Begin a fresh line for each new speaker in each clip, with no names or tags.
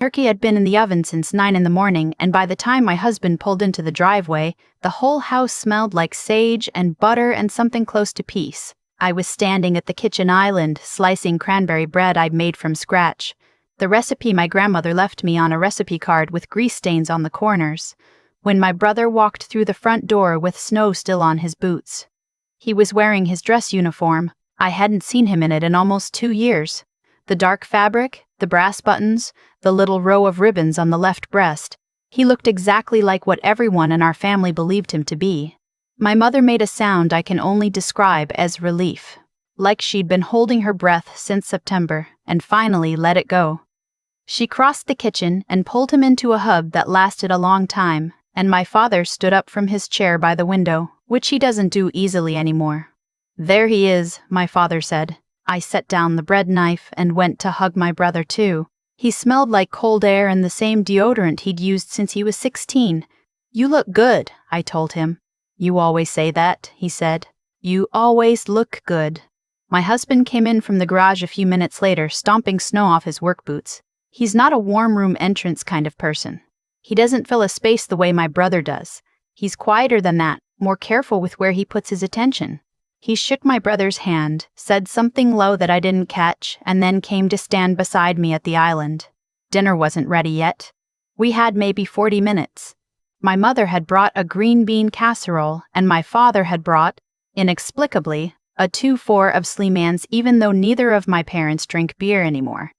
Turkey had been in the oven since 9 in the morning, and by the time my husband pulled into the driveway, the whole house smelled like sage and butter and something close to peace. I was standing at the kitchen island, slicing cranberry bread I'd made from scratch. The recipe my grandmother left me on a recipe card with grease stains on the corners. When my brother walked through the front door with snow still on his boots. He was wearing his dress uniform. I hadn't seen him in it in almost 2 years. The dark fabric, the brass buttons, the little row of ribbons on the left breast. He looked exactly like what everyone in our family believed him to be. My mother made a sound I can only describe as relief, like she'd been holding her breath since September and finally let it go. She crossed the kitchen and pulled him into a hug that lasted a long time, and my father stood up from his chair by the window, which he doesn't do easily anymore. "There he is," my father said. I set down the bread knife and went to hug my brother too. He smelled like cold air and the same deodorant he'd used since he was 16. "You look good," I told him. "You always say that," he said. "You always look good." My husband came in from the garage a few minutes later, stomping snow off his work boots. He's not a warm room entrance kind of person. He doesn't fill a space the way my brother does. He's quieter than that, more careful with where he puts his attention. He shook my brother's hand, said something low that I didn't catch, and then came to stand beside me at the island. Dinner wasn't ready yet. We had maybe 40 minutes. My mother had brought a green bean casserole, and my father had brought, inexplicably, a 2-4 of Sleeman's, even though neither of my parents drink beer anymore.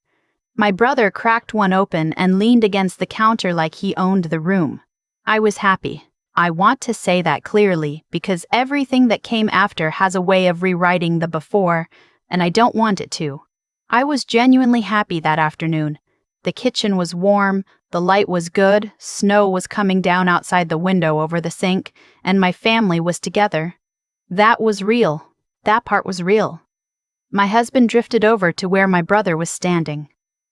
My brother cracked one open and leaned against the counter like he owned the room. I was happy. I want to say that clearly, because everything that came after has a way of rewriting the before, and I don't want it to. I was genuinely happy that afternoon. The kitchen was warm, the light was good, snow was coming down outside the window over the sink, and my family was together. That was real. That part was real. My husband drifted over to where my brother was standing.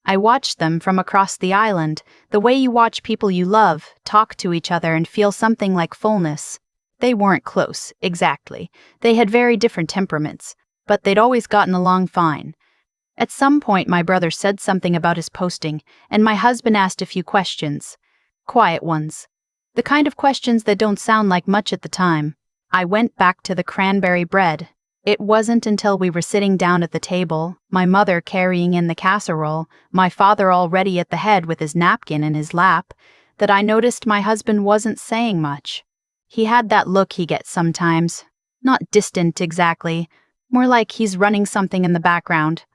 I watched them from across the island, the way you watch people you love talk to each other and feel something like fullness. They weren't close, exactly. They had very different temperaments, but they'd always gotten along fine. At some point, my brother said something about his posting, and my husband asked a few questions. Quiet ones. The kind of questions that don't sound like much at the time. I went back to the cranberry bread. It wasn't until we were sitting down at the table, my mother carrying in the casserole, my father already at the head with his napkin in his lap, that I noticed my husband wasn't saying much. He had that look he gets sometimes. Not distant exactly, more like he's running something in the background.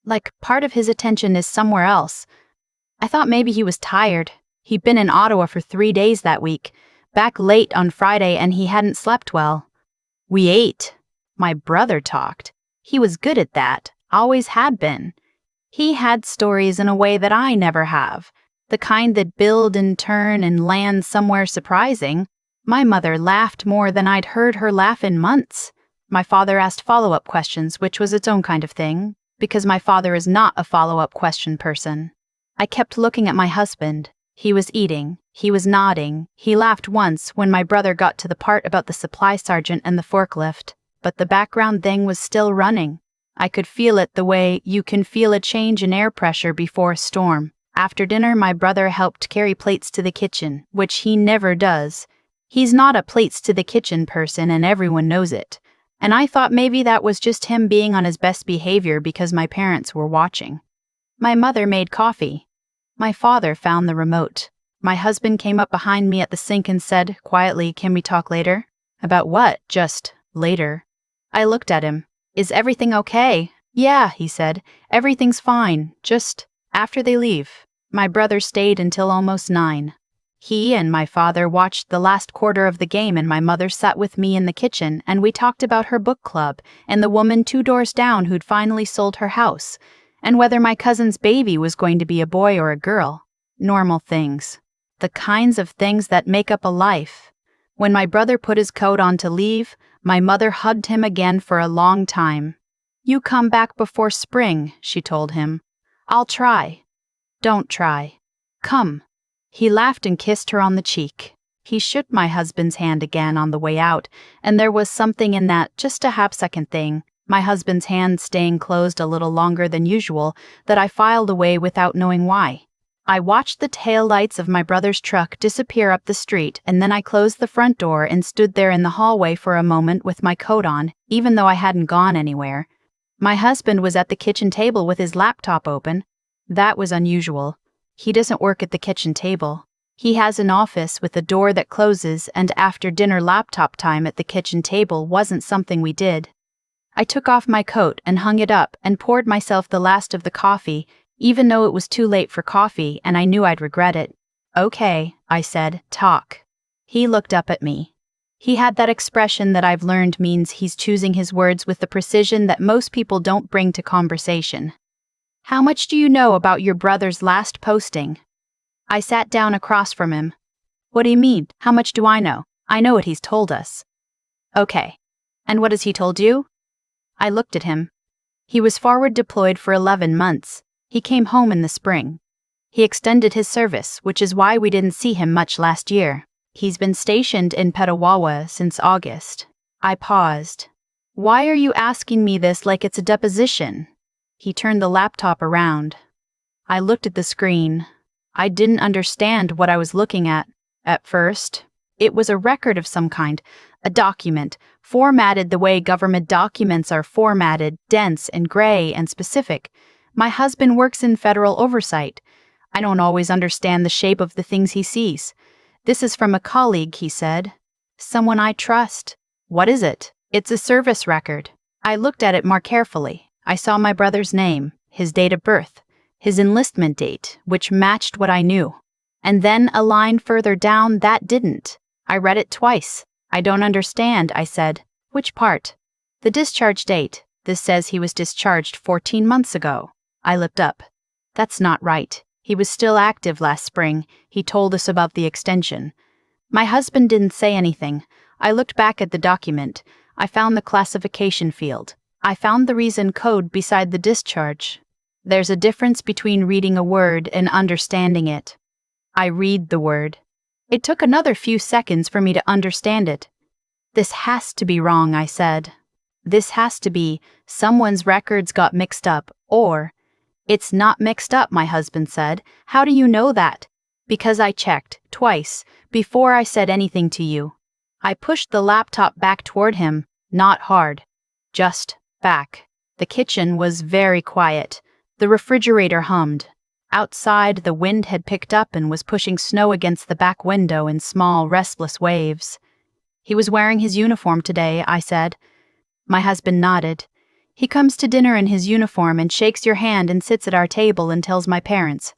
Like part of his attention is somewhere else. I thought maybe he was tired. He'd been in Ottawa for 3 days that week, back late on Friday, and he hadn't slept well. We ate. My brother talked. He was good at that, always had been. He had stories in a way that I never have, the kind that build and turn and land somewhere surprising. My mother laughed more than I'd heard her laugh in months. My father asked follow-up questions, which was its own kind of thing, because my father is not a follow-up question person. I kept looking at my husband. He was eating. He was nodding. He laughed once when my brother got to the part about the supply sergeant and the forklift. But the background thing was still running. I could feel it the way you can feel a change in air pressure before a storm. After dinner, my brother helped carry plates to the kitchen, which he never does. He's not a plates to the kitchen person, and everyone knows it. And I thought maybe that was just him being on his best behavior because my parents were watching. My mother made coffee. My father found the remote. My husband came up behind me at the sink and said, quietly, "Can we talk later?" "About what?" "Just later." I looked at him. "Is everything okay?" "Yeah," he said. "Everything's fine, just after they leave." My brother stayed until almost 9. He and my father watched the last quarter of the game, and my mother sat with me in the kitchen, and we talked about her book club and the woman 2 doors down who'd finally sold her house, and whether my cousin's baby was going to be a boy or a girl. Normal things. The kinds of things that make up a life. When my brother put his coat on to leave, my mother hugged him again for a long time. "You come back before spring," she told him. "I'll try." "Don't try. Come." He laughed and kissed her on the cheek. He shook my husband's hand again on the way out, and there was something in that, just a half-second thing, my husband's hand staying closed a little longer than usual, that I filed away without knowing why. I watched the taillights of my brother's truck disappear up the street, and then I closed the front door and stood there in the hallway for a moment with my coat on, even though I hadn't gone anywhere. My husband was at the kitchen table with his laptop open. That was unusual. He doesn't work at the kitchen table. He has an office with a door that closes, and after dinner laptop time at the kitchen table wasn't something we did. I took off my coat and hung it up and poured myself the last of the coffee, even though it was too late for coffee and I knew I'd regret it. "Okay," I said, "talk." He looked up at me. He had that expression that I've learned means he's choosing his words with the precision that most people don't bring to conversation. "How much do you know about your brother's last posting?" I sat down across from him. "What do you mean? How much do I know? I know what he's told us." "Okay. And what has he told you?" I looked at him. He was forward deployed for 11 months. He came home in the spring. He extended his service, which is why we didn't see him much last year. He's been stationed in Petawawa since August. I paused. "Why are you asking me this like it's a deposition?" He turned the laptop around. I looked at the screen. I didn't understand what I was looking at first. It was a record of some kind, a document, formatted the way government documents are formatted, dense and gray and specific. My husband works in federal oversight. I don't always understand the shape of the things he sees. "This is from a colleague," he said. "Someone I trust." "What is it?" "It's a service record." I looked at it more carefully. I saw my brother's name, his date of birth, his enlistment date, which matched what I knew. And then a line further down that didn't. I read it twice. "I don't understand," I said. "Which part?" "The discharge date. This says he was discharged 14 months ago." I lipped up. "That's not right. He was still active last spring. He told us about the extension." My husband didn't say anything. I looked back at the document. I found the classification field. I found the reason code beside the discharge. There's a difference between reading a word and understanding it. I read the word. It took another few seconds for me to understand it. "This has to be wrong," I said. "This has to be someone's records got mixed up, or—" "It's not mixed up," my husband said. "How do you know that?" "Because I checked, twice, before I said anything to you." I pushed the laptop back toward him, not hard, just back. The kitchen was very quiet. The refrigerator hummed. Outside, the wind had picked up and was pushing snow against the back window in small, restless waves. "He was wearing his uniform today," I said. My husband nodded. "He comes to dinner in his uniform and shakes your hand and sits at our table and tells my parents."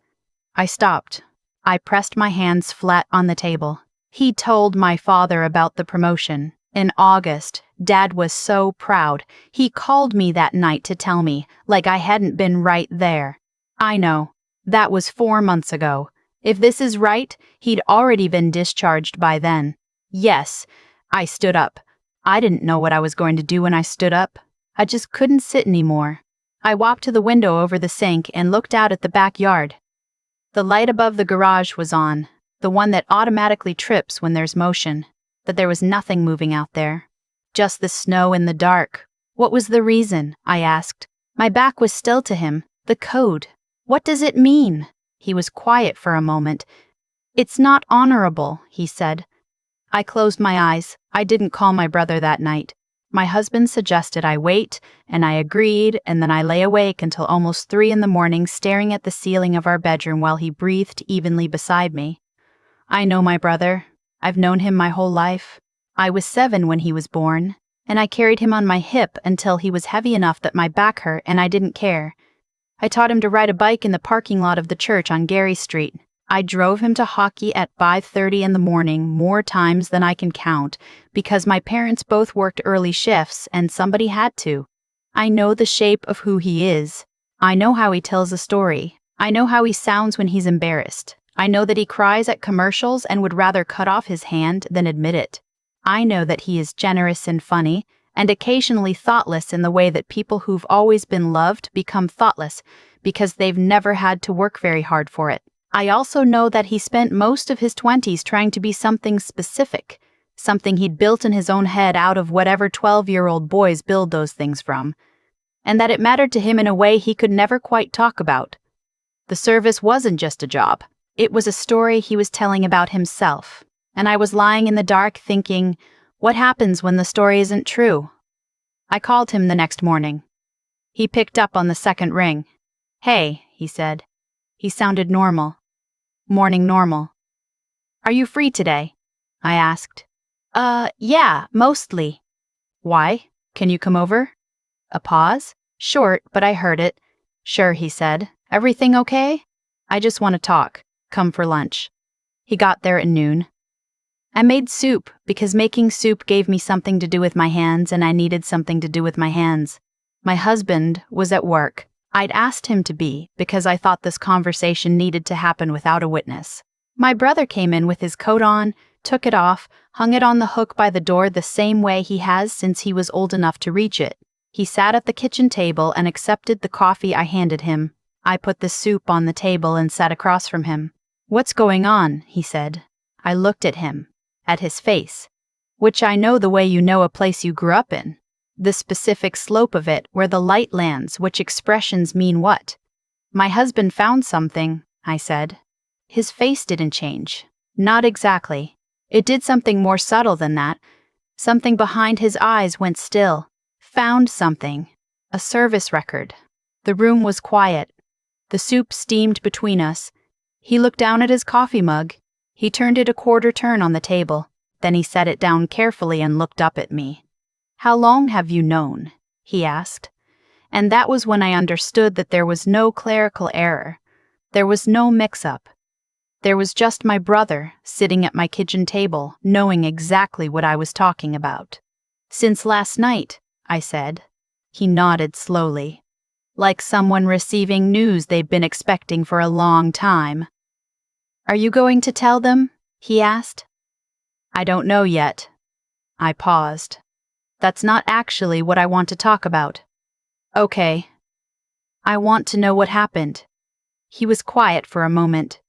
I stopped. I pressed my hands flat on the table. "He told my father about the promotion. In August, Dad was so proud. He called me that night to tell me, like I hadn't been right there." "I know. That was 4 months ago. If this is right, he'd already been discharged by then." "Yes." I stood up. I didn't know what I was going to do when I stood up. I just couldn't sit anymore. I walked to the window over the sink and looked out at the backyard. The light above the garage was on, the one that automatically trips when there's motion, but there was nothing moving out there. Just the snow in the dark. "What was the reason?" I asked. My back was still to him. "The code. What does it mean?" He was quiet for a moment. "It's not honorable," he said. I closed my eyes. I didn't call my brother that night. My husband suggested I wait, and I agreed, and then I lay awake until almost 3 in the morning staring at the ceiling of our bedroom while he breathed evenly beside me. I know my brother. I've known him my whole life. I was 7 when he was born, and I carried him on my hip until he was heavy enough that my back hurt and I didn't care. I taught him to ride a bike in the parking lot of the church on Gary Street. I drove him to hockey at 5:30 in the morning more times than I can count because my parents both worked early shifts and somebody had to. I know the shape of who he is. I know how he tells a story. I know how he sounds when he's embarrassed. I know that he cries at commercials and would rather cut off his hand than admit it. I know that he is generous and funny, and occasionally thoughtless in the way that people who've always been loved become thoughtless because they've never had to work very hard for it. I also know that he spent most of his 20s trying to be something specific, something he'd built in his own head out of whatever 12-year-old boys build those things from, and that it mattered to him in a way he could never quite talk about. The service wasn't just a job. It was a story he was telling about himself. And I was lying in the dark thinking, what happens when the story isn't true? I called him the next morning. He picked up on the second ring. Hey, he said. He sounded normal. Morning normal. Are you free today? I asked. Yeah, mostly. Why? Can you come over? A pause? Short, but I heard it. Sure, he said. Everything okay? I just want to talk. Come for lunch. He got there at noon. I made soup because making soup gave me something to do with my hands and I needed something to do with my hands. My husband was at work. I'd asked him to be because I thought this conversation needed to happen without a witness. My brother came in with his coat on, took it off, hung it on the hook by the door the same way he has since he was old enough to reach it. He sat at the kitchen table and accepted the coffee I handed him. I put the soup on the table and sat across from him. What's going on? He said. I looked at him, at his face, which I know the way you know a place you grew up in. The specific slope of it where the light lands, which expressions mean what. My husband found something, I said. His face didn't change. Not exactly. It did something more subtle than that. Something behind his eyes went still. Found something. A service record. The room was quiet. The soup steamed between us. He looked down at his coffee mug. He turned it a quarter turn on the table. Then he set it down carefully and looked up at me. How long have you known? He asked. And that was when I understood that there was no clerical error. There was no mix-up. There was just my brother sitting at my kitchen table, knowing exactly what I was talking about. Since last night, I said. He nodded slowly, like someone receiving news they've been expecting for a long time. Are you going to tell them? He asked. I don't know yet. I paused. That's not actually what I want to talk about. Okay. I want to know what happened. He was quiet for a moment.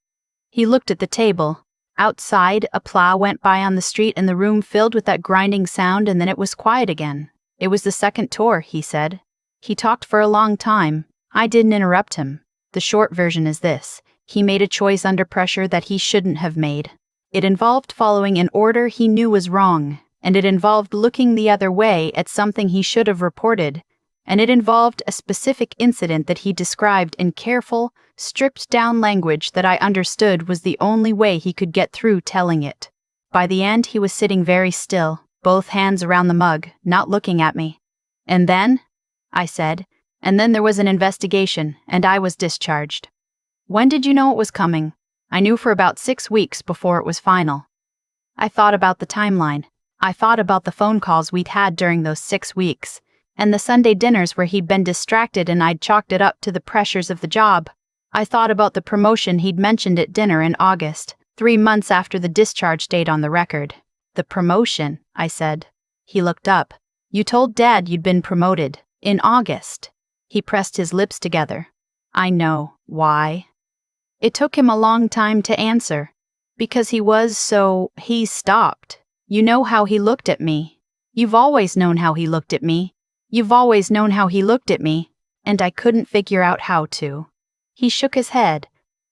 He looked at the table. Outside, a plow went by on the street and the room filled with that grinding sound, and then it was quiet again. It was the second tour, he said. He talked for a long time. I didn't interrupt him. The short version is this. He made a choice under pressure that he shouldn't have made. It involved following an order he knew was wrong, and it involved looking the other way at something he should have reported, and it involved a specific incident that he described in careful, stripped-down language that I understood was the only way he could get through telling it. By the end, he was sitting very still, both hands around the mug, not looking at me. And then, I said, and then there was an investigation, and I was discharged. When did you know it was coming? I knew for about 6 weeks before it was final. I thought about the timeline. I thought about the phone calls we'd had during those 6 weeks, and the Sunday dinners where he'd been distracted and I'd chalked it up to the pressures of the job. I thought about the promotion he'd mentioned at dinner in August, 3 months after the discharge date on the record. The promotion, I said. He looked up. You told Dad you'd been promoted. In August. He pressed his lips together. I know. Why? It took him a long time to answer. Because he stopped. You know how he looked at me. You've always known how he looked at me. You've always known how he looked at me. And I couldn't figure out how to. He shook his head.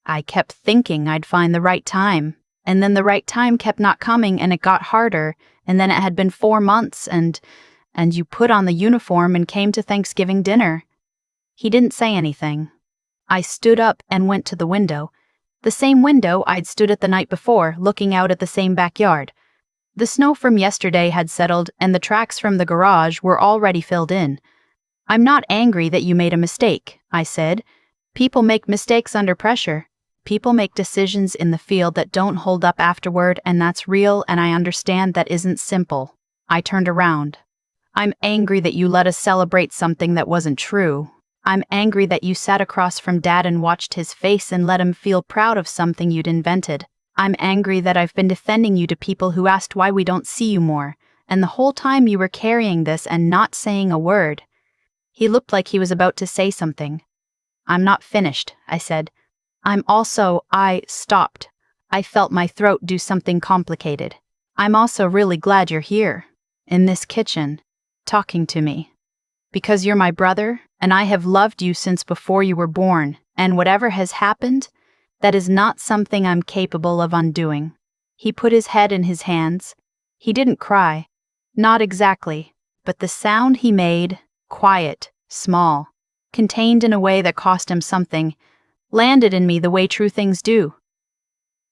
I kept thinking I'd find the right time. And then the right time kept not coming and it got harder. And then it had been 4 months and you put on the uniform and came to Thanksgiving dinner. He didn't say anything. I stood up and went to the window. The same window I'd stood at the night before, looking out at the same backyard. The snow from yesterday had settled and the tracks from the garage were already filled in. I'm not angry that you made a mistake, I said. People make mistakes under pressure. People make decisions in the field that don't hold up afterward, and that's real, and I understand that isn't simple. I turned around. I'm angry that you let us celebrate something that wasn't true. I'm angry that you sat across from Dad and watched his face and let him feel proud of something you'd invented. I'm angry that I've been defending you to people who asked why we don't see you more, and the whole time you were carrying this and not saying a word. He looked like he was about to say something. I'm not finished, I said. I stopped. I felt my throat do something complicated. I'm also really glad you're here, in this kitchen, talking to me. Because you're my brother, and I have loved you since before you were born, And whatever has happened, that is not something I'm capable of undoing. He put his head in his hands. He didn't cry. Not exactly. But the sound he made, quiet, small, contained in a way that cost him something, landed in me the way true things do.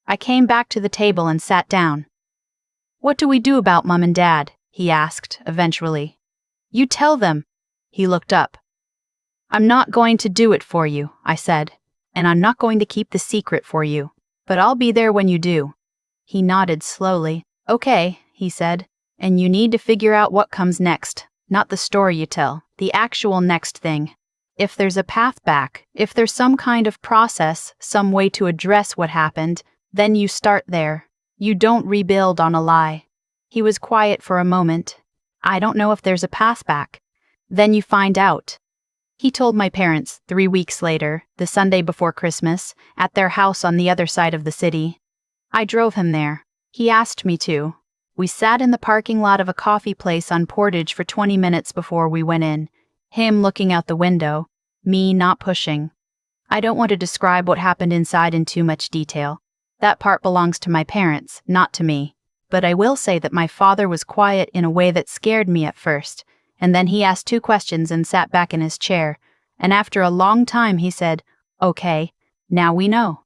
I came back to the table and sat down. "What do we do about Mom and Dad?" he asked, eventually. "You tell them." He looked up. "I'm not going to do it for you," I said, "and I'm not going to keep the secret for you, but I'll be there when you do." He nodded slowly. "Okay," he said, "and you need to figure out what comes next, not the story you tell, the actual next thing. If there's a path back, if there's some kind of process, some way to address what happened, then you start there. You don't rebuild on a lie." He was quiet for a moment. "I don't know if there's a path back." "Then you find out." He told my parents 3 weeks later, the Sunday before Christmas, at their house on the other side of the city. I drove him there. He asked me to. We sat in the parking lot of a coffee place on Portage for 20 minutes before we went in, him looking out the window, me not pushing. I don't want to describe what happened inside in too much detail. That part belongs to my parents, not to me. But I will say that my father was quiet in a way that scared me at first, and then he asked 2 questions and sat back in his chair, and after a long time he said, "Okay, now we know."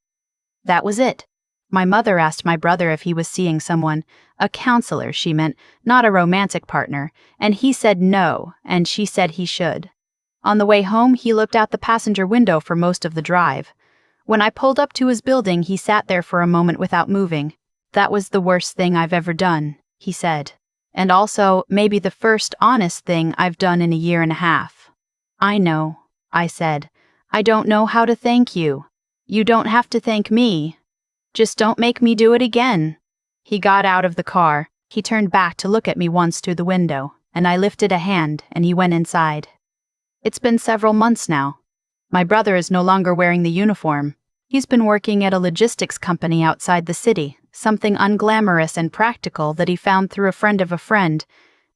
That was it. My mother asked my brother if he was seeing someone, a counselor, she meant, not a romantic partner, and he said no, and she said he should. On the way home, he looked out the passenger window for most of the drive. When I pulled up to his building, he sat there for a moment without moving. "That was the worst thing I've ever done," he said. "And also, maybe the first honest thing I've done in a year and a half." "I know," I said. "I don't know how to thank you." "You don't have to thank me. Just don't make me do it again." He got out of the car. He turned back to look at me once through the window, and I lifted a hand, and he went inside. It's been several months now. My brother is no longer wearing the uniform. He's been working at a logistics company outside the city, something unglamorous and practical that he found through a friend of a friend,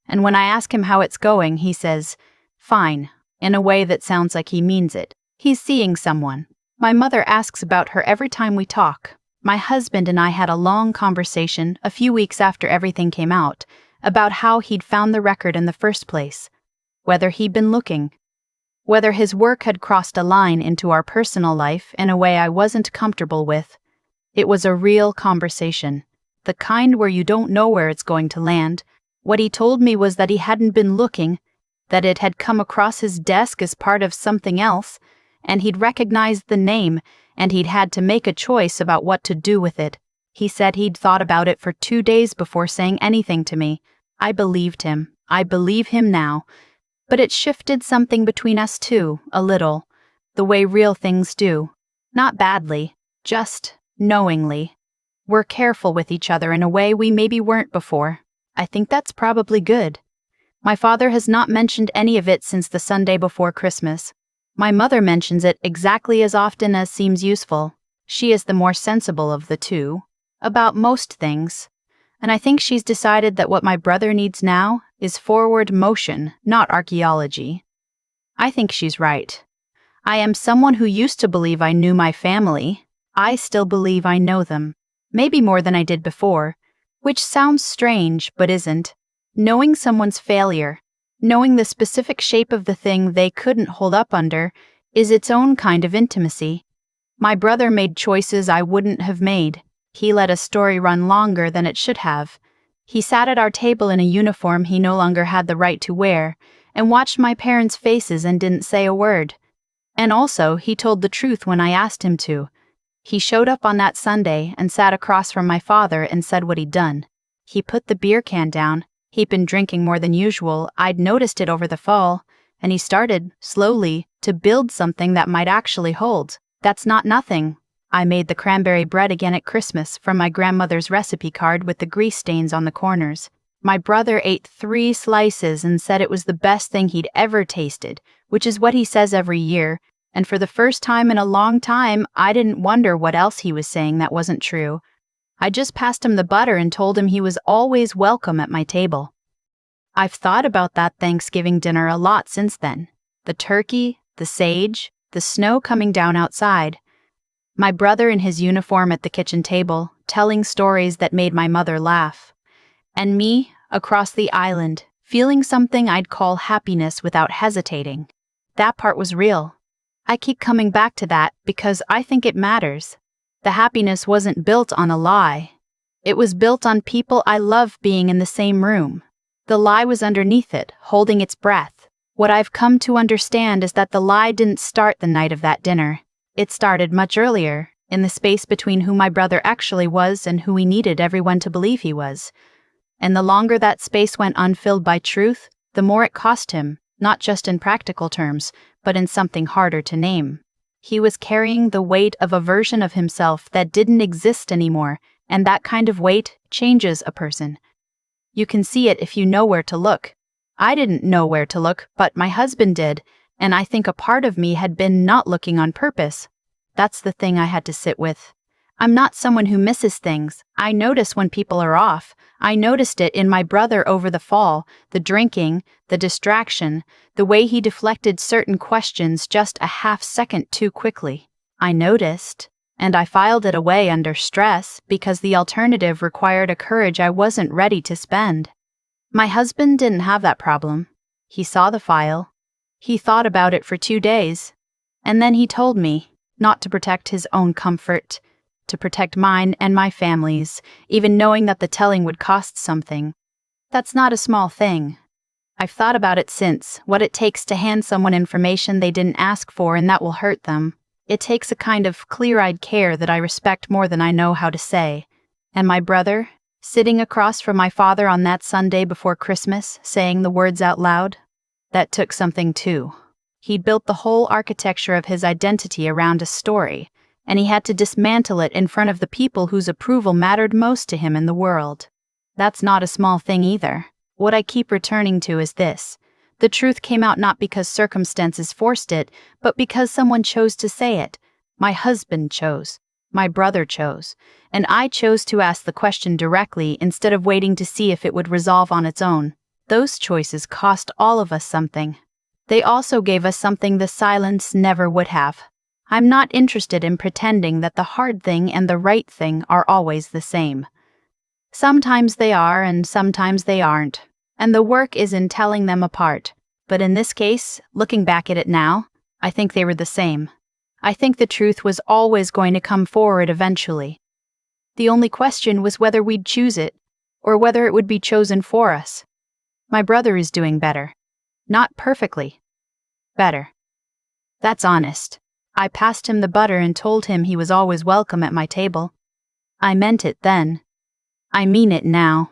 and when I ask him how it's going, he says, "Fine," in a way that sounds like he means it. He's seeing someone. My mother asks about her every time we talk. My husband and I had a long conversation a few weeks after everything came out about how he'd found the record in the first place, whether he'd been looking, whether his work had crossed a line into our personal life in a way I wasn't comfortable with. It was a real conversation, the kind where you don't know where it's going to land. What he told me was that he hadn't been looking, that it had come across his desk as part of something else, and he'd recognized the name, and he'd had to make a choice about what to do with it. He said he'd thought about it for 2 days before saying anything to me. I believed him. I believe him now. But it shifted something between us too, a little, the way real things do. Not badly, just knowingly. We're careful with each other in a way we maybe weren't before. I think that's probably good. My father has not mentioned any of it since the Sunday before Christmas. My mother mentions it exactly as often as seems useful. She is the more sensible of the two, about most things. And I think she's decided that what my brother needs now is forward motion, not archaeology. I think she's right. I am someone who used to believe I knew my family. I still believe I know them. Maybe more than I did before, which sounds strange but isn't. Knowing someone's failure, knowing the specific shape of the thing they couldn't hold up under, is its own kind of intimacy. My brother made choices I wouldn't have made. He let a story run longer than it should have. He sat at our table in a uniform he no longer had the right to wear, and watched my parents' faces and didn't say a word. And also, he told the truth when I asked him to. He showed up on that Sunday and sat across from my father and said what he'd done. He put the beer can down. He'd been drinking more than usual. I'd noticed it over the fall, and he started, slowly, to build something that might actually hold. That's not nothing. I made the cranberry bread again at Christmas from my grandmother's recipe card with the grease stains on the corners. My brother ate 3 slices and said it was the best thing he'd ever tasted, which is what he says every year, and for the first time in a long time, I didn't wonder what else he was saying that wasn't true. I just passed him the butter and told him he was always welcome at my table. I've thought about that Thanksgiving dinner a lot since then. The turkey, the sage, the snow coming down outside, my brother in his uniform at the kitchen table, telling stories that made my mother laugh, and me, across the island, feeling something I'd call happiness without hesitating. That part was real. I keep coming back to that because I think it matters. The happiness wasn't built on a lie. It was built on people I love being in the same room. The lie was underneath it, holding its breath. What I've come to understand is that the lie didn't start the night of that dinner. It started much earlier, in the space between who my brother actually was and who he needed everyone to believe he was. And the longer that space went unfilled by truth, the more it cost him, not just in practical terms, but in something harder to name. He was carrying the weight of a version of himself that didn't exist anymore, and that kind of weight changes a person. You can see it if you know where to look. I didn't know where to look, but my husband did, and I think a part of me had been not looking on purpose. That's the thing I had to sit with. I'm not someone who misses things. I notice when people are off. I noticed it in my brother over the fall, the drinking, the distraction, the way he deflected certain questions just a half second too quickly. I noticed, and I filed it away under stress because the alternative required a courage I wasn't ready to spend. My husband didn't have that problem. He saw the file. He thought about it for 2 days. And then he told me, not to protect his own comfort, to protect mine and my family's, even knowing that the telling would cost something. That's not a small thing. I've thought about it since, what it takes to hand someone information they didn't ask for and that will hurt them. It takes a kind of clear-eyed care that I respect more than I know how to say. And my brother, sitting across from my father on that Sunday before Christmas, saying the words out loud, that took something too. He'd built the whole architecture of his identity around a story, and he had to dismantle it in front of the people whose approval mattered most to him in the world. That's not a small thing either. What I keep returning to is this. The truth came out not because circumstances forced it, but because someone chose to say it. My husband chose. My brother chose. And I chose to ask the question directly instead of waiting to see if it would resolve on its own. Those choices cost all of us something. They also gave us something the silence never would have. I'm not interested in pretending that the hard thing and the right thing are always the same. Sometimes they are and sometimes they aren't, and the work is in telling them apart. But in this case, looking back at it now, I think they were the same. I think the truth was always going to come forward eventually. The only question was whether we'd choose it, or whether it would be chosen for us. My brother is doing better. Not perfectly. Better. That's honest. I passed him the butter and told him he was always welcome at my table. I meant it then. I mean it now.